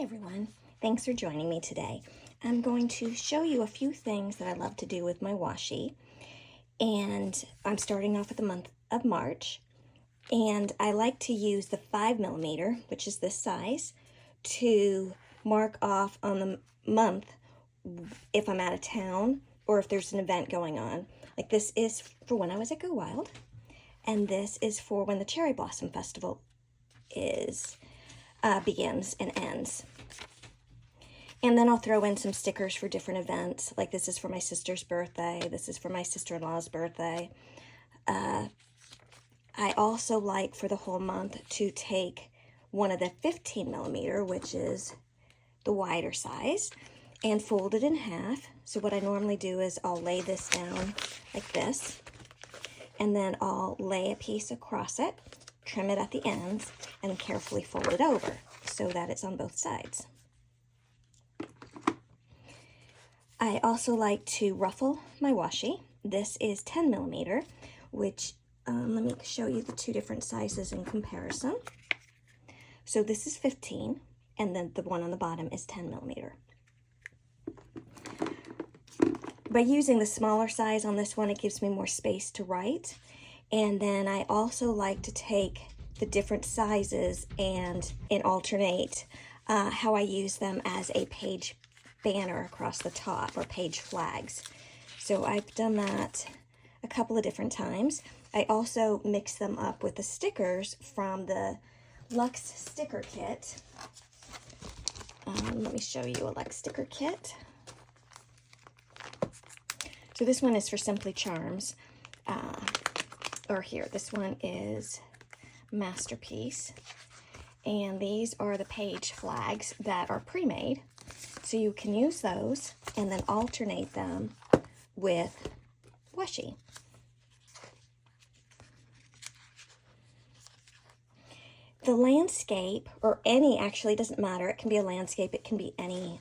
Hey everyone, thanks for joining me today. I'm going to show you a few things that I love to do with my washi, and I'm starting off with the month of March, and I like to use the 5mm, which is this size, to mark off on the month if I'm out of town or if there's an event going on. Like this is for when I was at Go Wild, and this is for when the Cherry Blossom Festival begins and ends. And then I'll throw in some stickers for different events. Like this is for my sister's birthday. This is for my sister-in-law's birthday. I also like for the whole month to take one of the 15mm, which is the wider size, and fold it in half. So what I normally do is I'll lay this down like this, and then I'll lay a piece across it, trim it at the ends, and carefully fold it over so that it's on both sides. I also like to ruffle my washi. This is 10mm, which, let me show you the two different sizes in comparison. So this is 15, and then the one on the bottom is 10mm. By using the smaller size on this one, it gives me more space to write. And then I also like to take the different sizes and alternate how I use them as a page banner across the top, or page flags. So I've done that a couple of different times. I also mix them up with the stickers from the Luxe sticker kit. Let me show you a Luxe sticker kit. So this one is for Simply Charms. Or here, this one is Masterpiece. And these are the page flags that are pre-made. So you can use those and then alternate them with washi. The landscape, or any, actually, doesn't matter. It can be a landscape, it can be any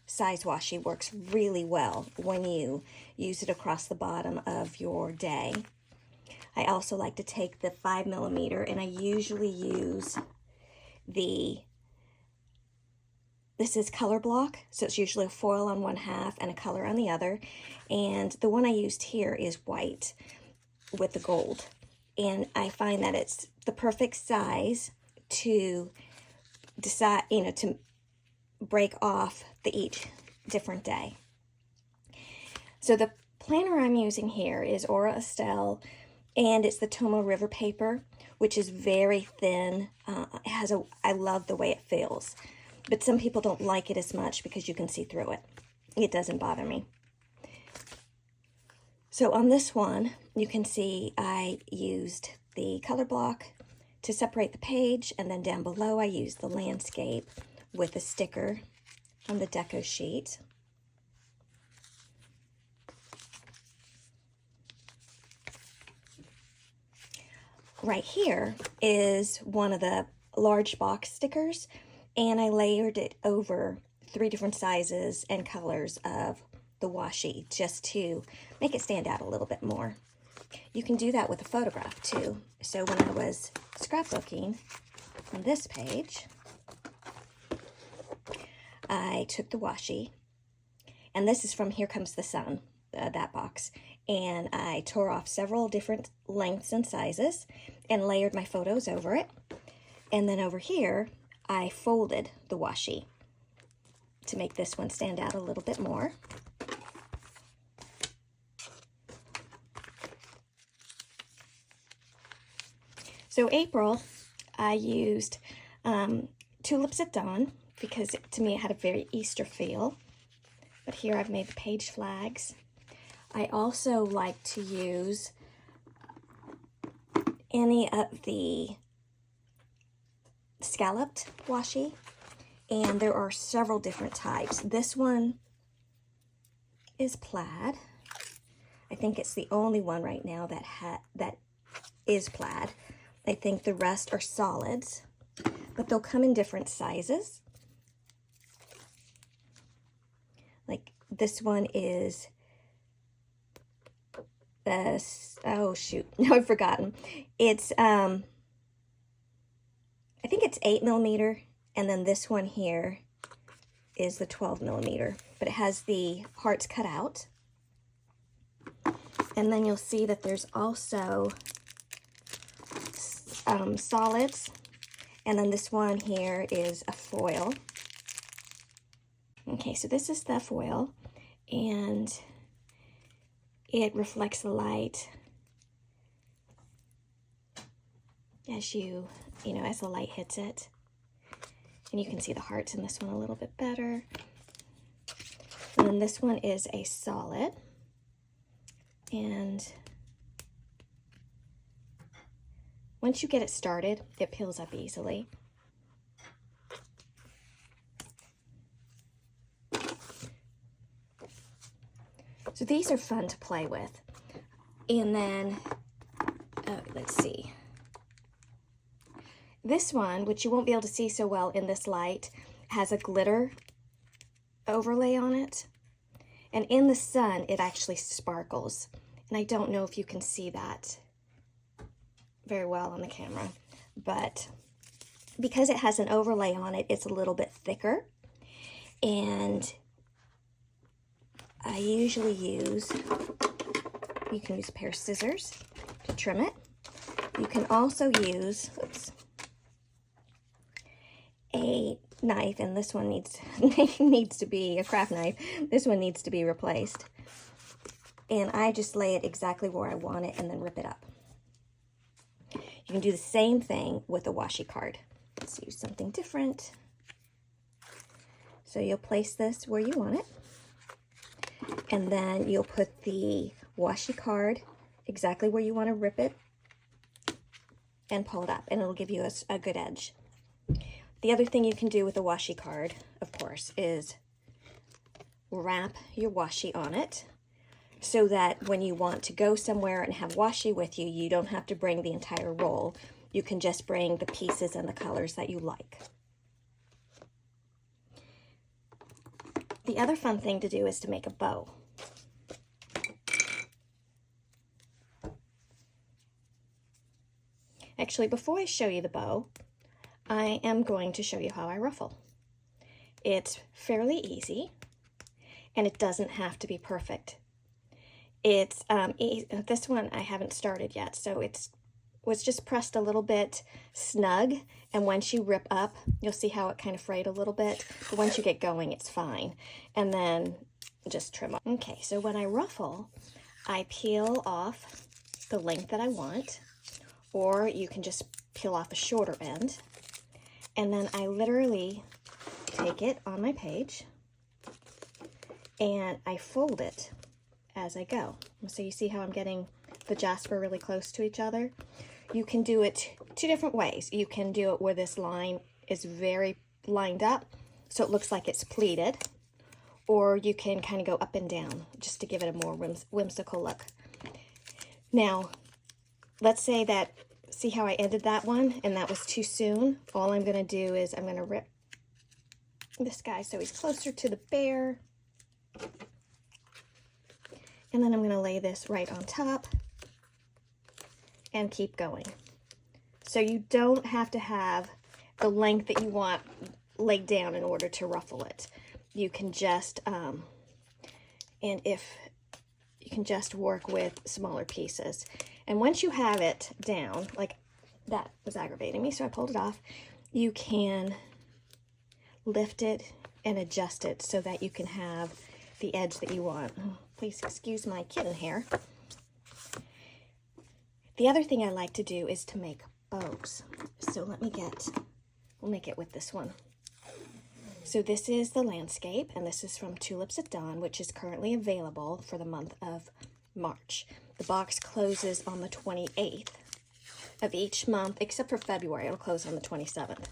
size washi, works really well when you use it across the bottom of your day. I also like to take the 5mm, and I usually use this is color block, so it's usually a foil on one half and a color on the other. And the one I used here is white with the gold. And I find that it's the perfect size to decide, to break off each different day. So the planner I'm using here is Aura Estelle, and it's the Tomo River paper, which is very thin. I love the way it feels. But some people don't like it as much because you can see through it. It doesn't bother me. So on this one, you can see I used the color block to separate the page, and then down below I used the landscape with a sticker on the deco sheet. Right here is one of the large box stickers, and I layered it over 3 different sizes and colors of the washi just to make it stand out a little bit more. You can do that with a photograph too. So when I was scrapbooking on this page, I took the washi, and this is from Here Comes the Sun, that box, and I tore off several different lengths and sizes and layered my photos over it. And then over here, I folded the washi to make this one stand out a little bit more. So April, I used Tulips at Dawn because to me it had a very Easter feel. But here I've made the page flags. I also like to use any of the scalloped washi, and there are several different types. This one is plaid. I think it's the only one right now that is plaid. I think the rest are solids, but they'll come in different sizes. Like this one is oh shoot, now I've forgotten. It's I think it's 8mm, And then this one here is the 12mm, but it has the hearts cut out. And then you'll see that there's also solids. And then this one here is a foil. Okay, so this is the foil, and it reflects the light as as the light hits it. And you can see the hearts in this one a little bit better. And then this one is a solid. And once you get it started, it peels up easily. So these are fun to play with. And then, let's see. This one, which you won't be able to see so well in this light, has a glitter overlay on it. And in the sun, it actually sparkles. And I don't know if you can see that very well on the camera. But because it has an overlay on it, it's a little bit thicker. And I usually you can use a pair of scissors to trim it. You can also use, a knife, and this one needs to be a craft knife. This one needs to be replaced. And I just lay it exactly where I want it and then rip it up. You can do the same thing with a washi card. Let's use something different. So you'll place this where you want it. And then you'll put the washi card exactly where you want to rip it and pull it up, and it'll give you a good edge. The other thing you can do with a washi card, of course, is wrap your washi on it so that when you want to go somewhere and have washi with you, you don't have to bring the entire roll. You can just bring the pieces and the colors that you like. The other fun thing to do is to make a bow. Actually, before I show you the bow, I am going to show you how I ruffle. It's fairly easy, and it doesn't have to be perfect. It's this one I haven't started yet, so was just pressed a little bit snug, and once you rip up, you'll see how it kind of frayed a little bit, but once you get going, it's fine. And then just trim off. Okay, so when I ruffle, I peel off the length that I want, or you can just peel off a shorter end. And then I literally take it on my page and I fold it as I go. So you see how I'm getting the jasper really close to each other? You can do it two different ways. You can do it where this line is very lined up, so it looks like it's pleated, or you can kind of go up and down just to give it a more whimsical look. Now, let's say that, see how I ended that one and that was too soon? All I'm going to do is I'm going to rip this guy so he's closer to the bear. And then I'm going to lay this right on top and keep going. So you don't have to have the length that you want laid down in order to ruffle it. You can just, you can just work with smaller pieces. And once you have it down, like that was aggravating me, so I pulled it off, you can lift it and adjust it so that you can have the edge that you want. Oh, please excuse my kitten hair. The other thing I like to do is to make bows. So we'll make it with this one. So this is the landscape, and this is from Tulips at Dawn, which is currently available for the month of March. The box closes on the 28th of each month, except for February. It'll close on the 27th.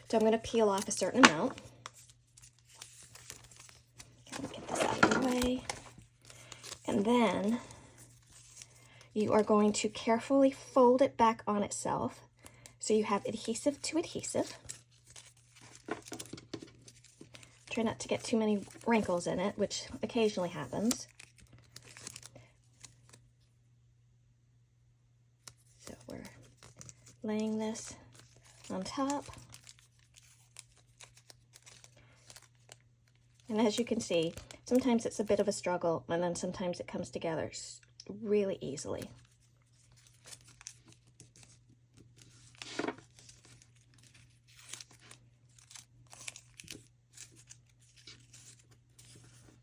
So I'm going to peel off a certain amount. Get this out of the way. And then you are going to carefully fold it back on itself so you have adhesive to adhesive. Try not to get too many wrinkles in it, which occasionally happens. So we're laying this on top. And as you can see, sometimes it's a bit of a struggle, and then sometimes it comes together really easily.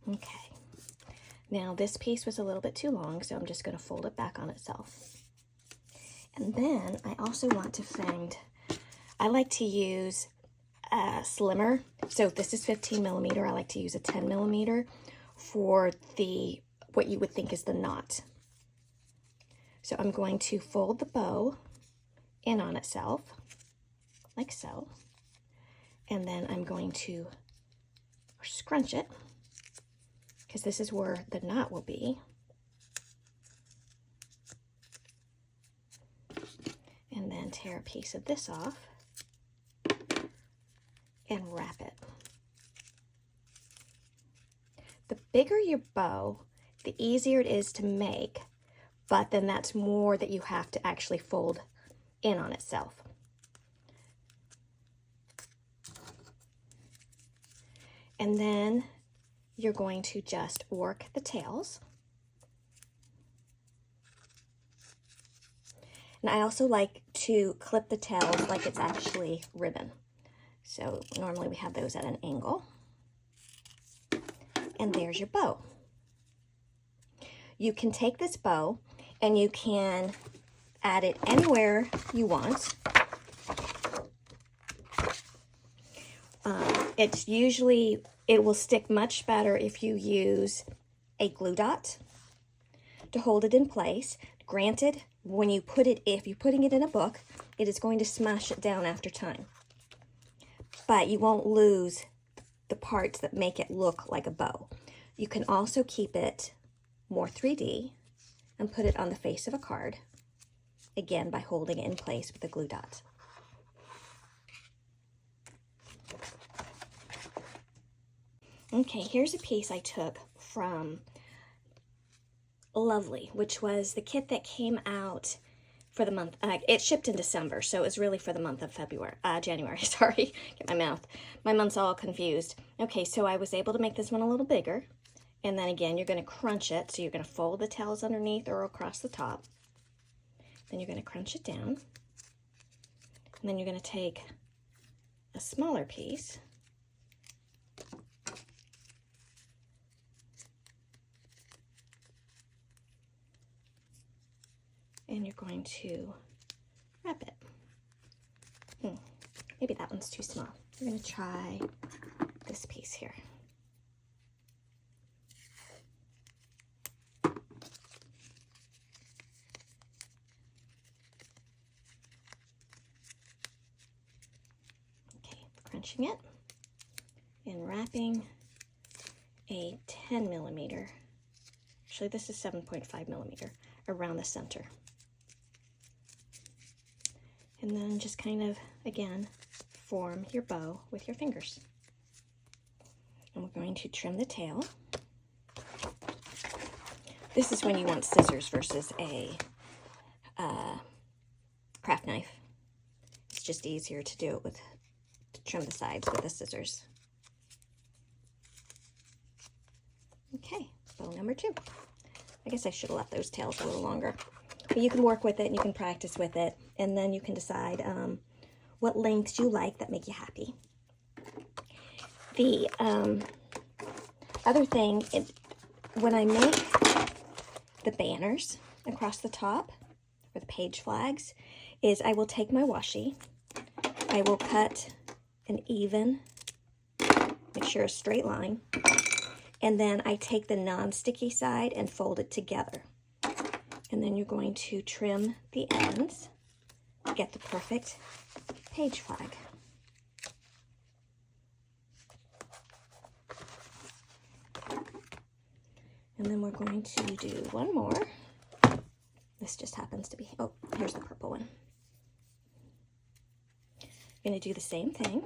Okay. Now this piece was a little bit too long, so I'm just going to fold it back on itself. And then I also want to find, I like to use a slimmer. So if this is 15 millimeter, I like to use a 10 millimeter for what you would think is the knot. So I'm going to fold the bow in on itself, like so. And then I'm going to scrunch it, because this is where the knot will be. And then tear a piece of this off and wrap it. The bigger your bow, the easier it is to make, but then that's more that you have to actually fold in on itself. And then you're going to just work the tails. And I also like to clip the tails like it's actually ribbon. So normally we have those at an angle. And there's your bow. You can take this bow and you can add it anywhere you want. It will stick much better if you use a glue dot to hold it in place. Granted, if you're putting it in a book, it is going to smash it down after time. But you won't lose the parts that make it look like a bow. You can also keep it more 3D and put it on the face of a card, again by holding it in place with a glue dot. Okay, here's a piece I took from Lovely, which was the kit that came out for the month. It shipped in December, so it was really for the month of January, sorry, get my month's all confused. Okay, so I was able to make this one a little bigger, and then again, you're going to crunch it, so you're going to fold the tails underneath or across the top. Then you're going to crunch it down, and then you're going to take a smaller piece, and you're going to wrap it. Maybe that one's too small. We're going to try this piece here. Okay, crunching it and wrapping a 10 millimeter. Actually, this is 7.5 millimeter around the center. And then just kind of, again, form your bow with your fingers. And we're going to trim the tail. This is when you want scissors versus a craft knife. It's just easier to do it to trim the sides with the scissors. Okay, bow number 2. I guess I should have left those tails a little longer. But you can work with it and you can practice with it, and then you can decide what lengths you like that make you happy. The other thing, when I make the banners across the top, or the page flags, is I will take my washi, I will cut an even, make sure a straight line, and then I take the non-sticky side and fold it together. And then you're going to trim the ends to get the perfect page flag. And then we're going to do one more. This just happens to be, oh, here's the purple one. I'm going to do the same thing.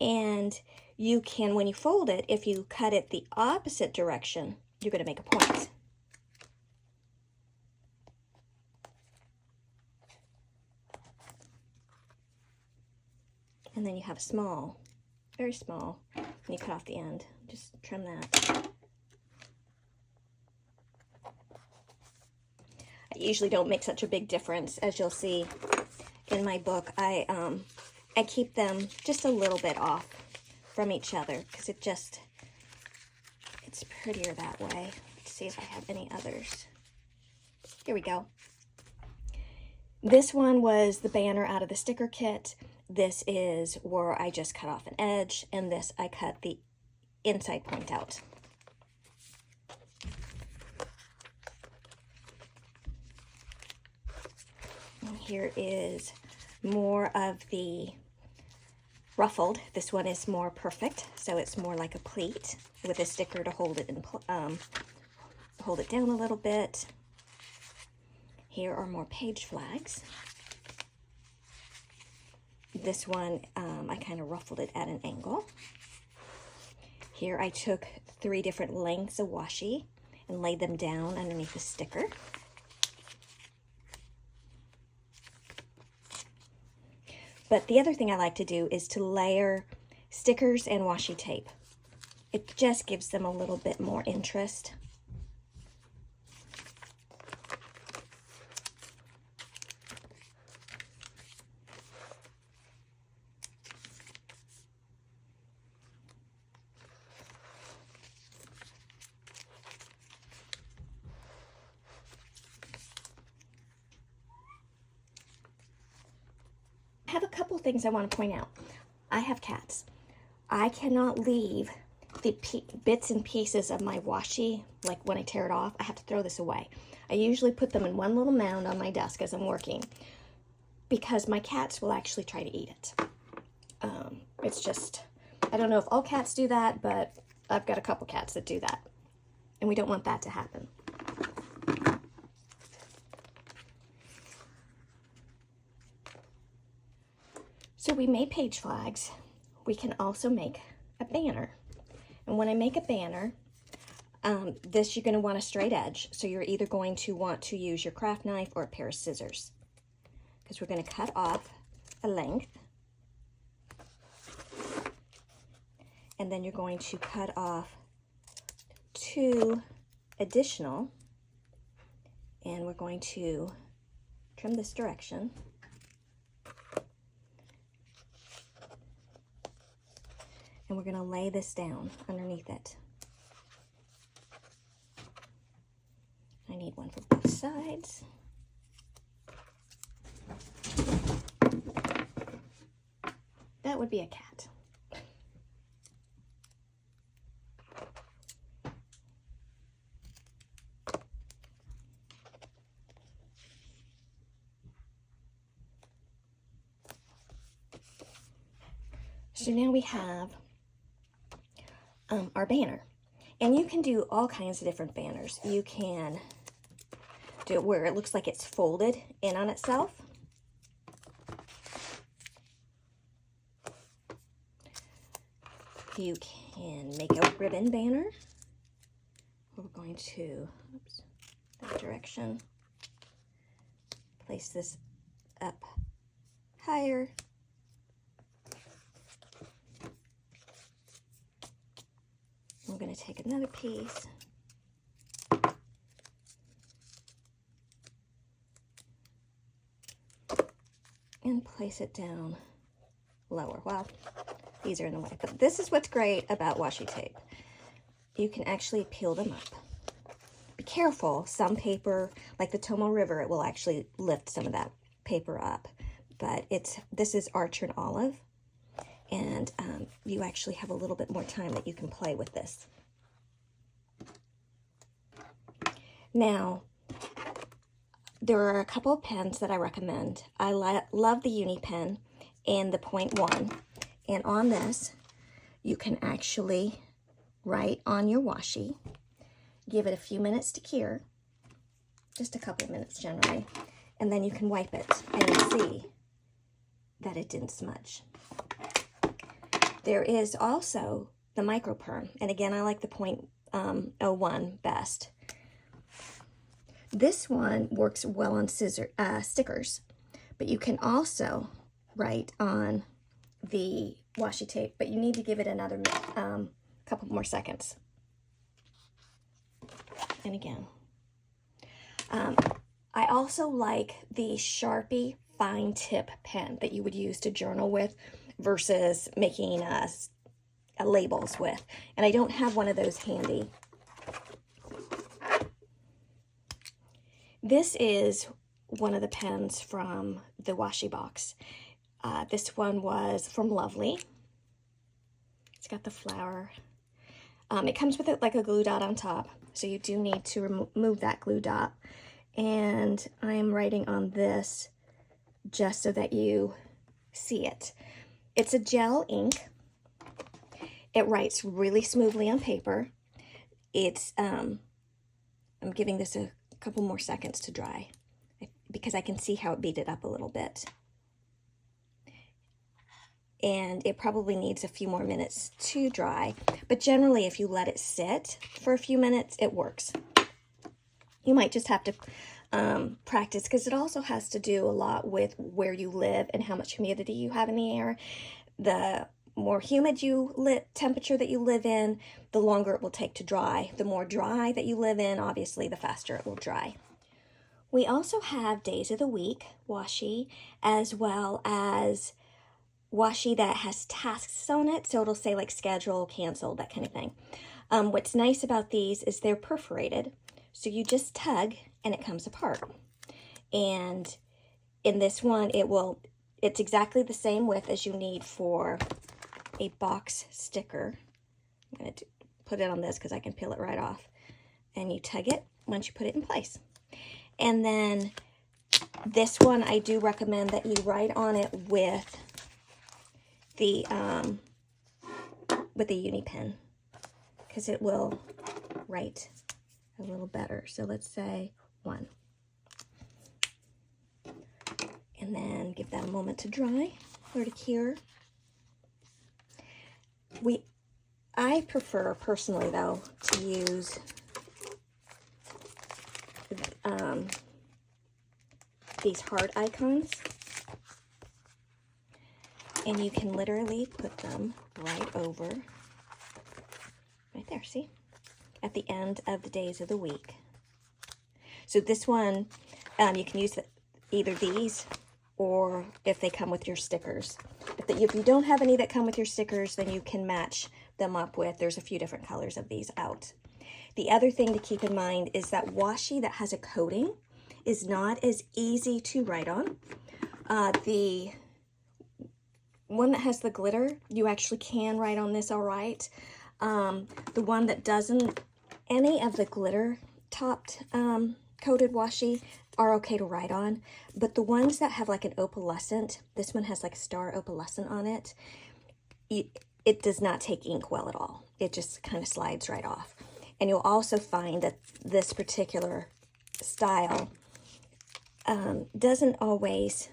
And you can, when you fold it, if you cut it the opposite direction, you're going to make a point. And then you have a small, very small, and you cut off the end. Just trim that. I usually don't make such a big difference. As you'll see in my book, I keep them just a little bit off from each other because it's prettier that way. Let's see if I have any others. Here we go. This one was the banner out of the sticker kit. This is where I just cut off an edge, and this I cut the inside point out. And here is more of the ruffled. This one is more perfect, so it's more like a pleat with a sticker to hold it hold it down a little bit. Here are more page flags. This one, I kind of ruffled it at an angle. Here I took 3 different lengths of washi and laid them down underneath the sticker. But the other thing I like to do is to layer stickers and washi tape. It just gives them a little bit more interest. I have a couple things I want to point out. I have cats. I cannot leave the bits and pieces of my washi, like when I tear it off, I have to throw this away. I usually put them in one little mound on my desk as I'm working because my cats will actually try to eat it. It's just, I don't know if all cats do that, but I've got a couple cats that do that, and we don't want that to happen. So we made page flags. We can also make a banner. And when I make a banner, this you're going to want a straight edge. So you're either going to want to use your craft knife or a pair of scissors, because we're going to cut off a length. And then you're going to cut off 2 additional. And we're going to trim this direction. And we're going to lay this down underneath it. I need one for both sides. That would be a cat. So now we have our banner. And you can do all kinds of different banners. You can do it where it looks like it's folded in on itself. You can make a ribbon banner. We're going to, oops, that direction. Place this up higher. I'm going to take another piece and place it down lower. Well, these are in the way, but this is what's great about washi tape. You can actually peel them up. Be careful, some paper, like the Tomo River, it will actually lift some of that paper up, but this is Archer and Olive. And you actually have a little bit more time that you can play with this. Now, there are a couple of pens that I recommend. I love the Uni pen and the 0.1. And on this, you can actually write on your washi. Give it a few minutes to cure. Just a couple of minutes generally. And then you can wipe it and you'll see that it didn't smudge. There is also the micro perm, and again, I like the 0.01 best. This one works well on stickers, but you can also write on the washi tape, but you need to give it another couple more seconds. And again, I also like the Sharpie fine tip pen that you would use to journal with versus making labels with. And I don't have one of those handy. This is one of the pens from the washi box. This one was from Lovely. It's got the flower. It comes with like a glue dot on top, so you do need to remove that glue dot. And I am writing on this just so that you see it. It's a gel ink. It writes really smoothly on paper. It's I'm giving this a couple more seconds to dry because I can see how it beat it up a little bit. And it probably needs a few more minutes to dry, but generally if you let it sit for a few minutes, it works. You might just have to practice, because it also has to do a lot with where you live and how much humidity you have in the air. The more humid temperature that you live in, the longer it will take to dry. The more dry that you live in, obviously, the faster it will dry. We also have days of the week washi, as well as washi that has tasks on it, so it'll say like schedule, cancel, that kind of thing. What's nice about these is they're perforated, so you just tug and it comes apart. And in this one, it's exactly the same width as you need for a box sticker. I'm going to put it on this because I can peel it right off. And you tug it once you put it in place. And then this one, I do recommend that you write on it with the uni pen, because it will write a little better. So let's say 1. And then give that a moment to dry or to cure. I prefer personally though to use these heart icons. And you can literally put them right over, right there, see? At the end of the days of the week. So this one, you can use either these, or if they come with your stickers. If you don't have any that come with your stickers, then you can match them up with, there's a few different colors of these out. The other thing to keep in mind is that washi that has a coating is not as easy to write on. The one that has the glitter, you actually can write on this all right. The one that doesn't, any of the glitter topped coated washi are okay to write on, but the ones that have like an opalescent, this one has like a star opalescent on it, it does not take ink well at all. It just kind of slides right off. And you'll also find that this particular style doesn't always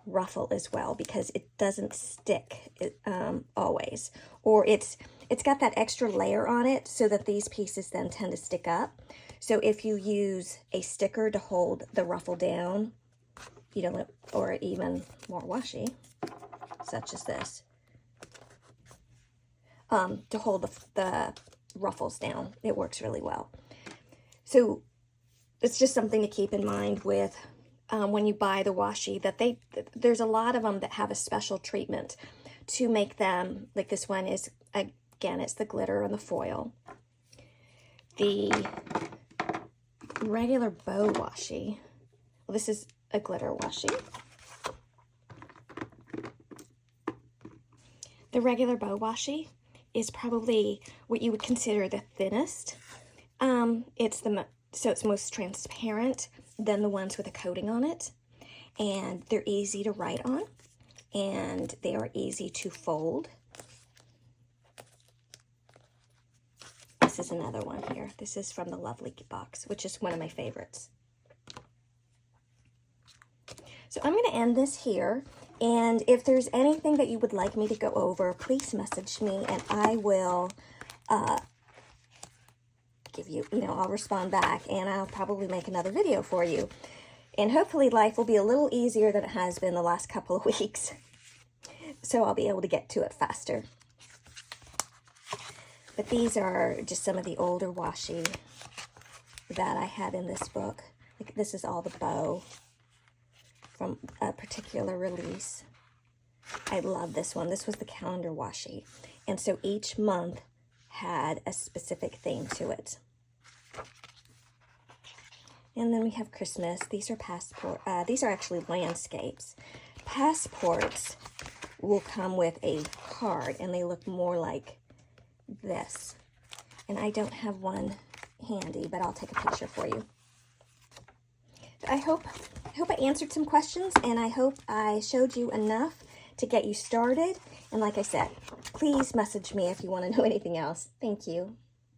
ruffle as well, because it doesn't stick always, or it's got that extra layer on it so that these pieces then tend to stick up. So if you use a sticker to hold the ruffle down, you know, or even more washi, such as this, to hold the ruffles down, it works really well. So it's just something to keep in mind with when you buy the washi, that there's a lot of them that have a special treatment to make them, like this one is, again, it's the glitter and the foil. The regular bow washi, well, this is a glitter washi. The regular bow washi is probably what you would consider the thinnest. So it's most transparent than the ones with a coating on it, and they're easy to write on, and they are easy to fold. This is another one here. This is from the Lovely box, which is one of my favorites. So I'm going to end this here, and if there's anything that you would like me to go over, please message me, and I will give you, I'll respond back, and I'll probably make another video for you. And hopefully life will be a little easier than it has been the last couple of weeks. so I'll be able to get to it faster. But these are just some of the older washi that I had in this book. Like, this is all the bow from a particular release. I love this one. This was the calendar washi. And so each month had a specific theme to it. And then we have Christmas. These are these are actually landscapes. Passports will come with a card, and they look more like this. And I don't have one handy, but I'll take a picture for you. I hope I answered some questions, and I hope I showed you enough to get you started. And like I said, please message me if you want to know anything else. Thank you.